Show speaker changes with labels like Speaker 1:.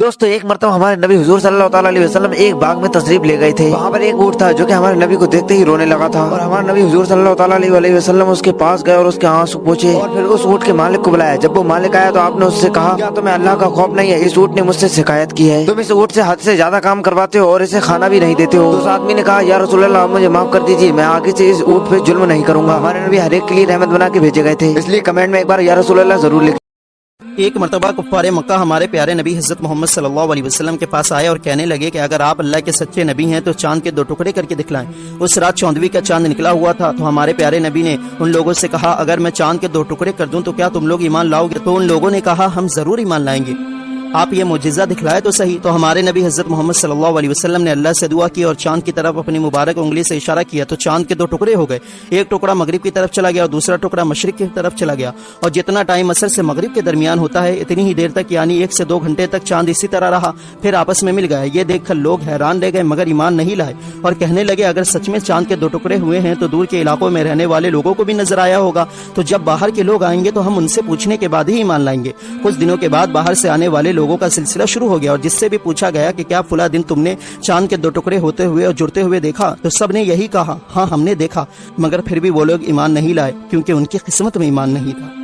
Speaker 1: दोस्तों एक मरतबा हमारे नबी हुजूर सल्लल्लाहु अलैहि वसल्लम एक बाग में तशरीफ ले गए थे। वहाँ पर एक ऊँट था जो कि हमारे नबी को देखते ही रोने लगा था और हमारे नबी हुजूर सल्लल्लाहु अलैहि वसल्लम उसके पास गए और उसके आंसू पोंछे और फिर उस ऊँट के मालिक को बुलाया। जब वो मालिक आया तो आपने उससे कहा, क्या तुम्हें अल्लाह का खौफ नहीं है? इस ऊँट ने मुझसे शिकायत की है, तुम इस ऊँट से हद से ज्यादा काम करवाते हो और इसे खाना भी नहीं देते हो। उस आदमी ने कहा, या रसूलल्लाह मुझे माफ कर दीजिए, मैं आगे से इस ऊँट पे जुल्म नहीं करूंगा। हमारे नबी हर एक के लिए रहमत बना के भेजे गए थे, इसलिए कमेंट में एक बार या रसूलल्लाह जरूर लिखें।
Speaker 2: एक मरतबा कुफ्फारे मक्का हमारे प्यारे नबी हज़रत मोहम्मद सल्लल्लाहु अलैहि वसल्लम के पास आए और कहने लगे कि अगर आप अल्लाह के सच्चे नबी हैं तो चांद के 2 टुकड़े करके दिखलाएं। उस रात 14वीं का चांद निकला हुआ था तो हमारे प्यारे नबी ने उन लोगों से कहा, अगर मैं चांद के 2 टुकड़े कर दूं तो क्या तुम लोग ईमान लाओगे? तो उन लोगों ने कहा, हम जरूर ईमान लाएंगे, आप ये मुजिज़ा दिखलाए तो सही। तो हमारे नबी हज़रत मोहम्मद सल्लल्लाहु अलैहि वसल्लम ने अल्लाह से दुआ की और चांद की तरफ अपनी मुबारक उंगली से इशारा किया तो चांद के 2 टुकड़े हो गए। एक टुकड़ा मगरिब की तरफ चला गया और दूसरा टुकड़ा मशरिक की तरफ चला गया। और जितना टाइम असर से मगरिब के दरमियान होता है इतनी ही देर तक यानी 1 से 2 घंटे तक चांद इसी तरह रहा, फिर आपस में मिल गया। ये देखकर लोग हैरान रह गए मगर ईमान नहीं लाए और कहने लगे, अगर सच में चांद के 2 टुकड़े हुए हैं तो दूर के इलाकों में रहने वाले लोगों को भी नजर आया होगा, तो जब बाहर के लोग आएंगे तो हम उनसे पूछने के बाद ही ईमान लाएंगे। कुछ दिनों के बाद बाहर से आने वाले लोगों का सिलसिला शुरू हो गया और जिससे भी पूछा गया कि क्या फुला दिन तुमने चांद के 2 टुकड़े होते हुए और जुड़ते हुए देखा, तो सब ने यही कहा, हाँ हमने देखा, मगर फिर भी वो लोग ईमान नहीं लाए क्योंकि उनकी किस्मत में ईमान नहीं था।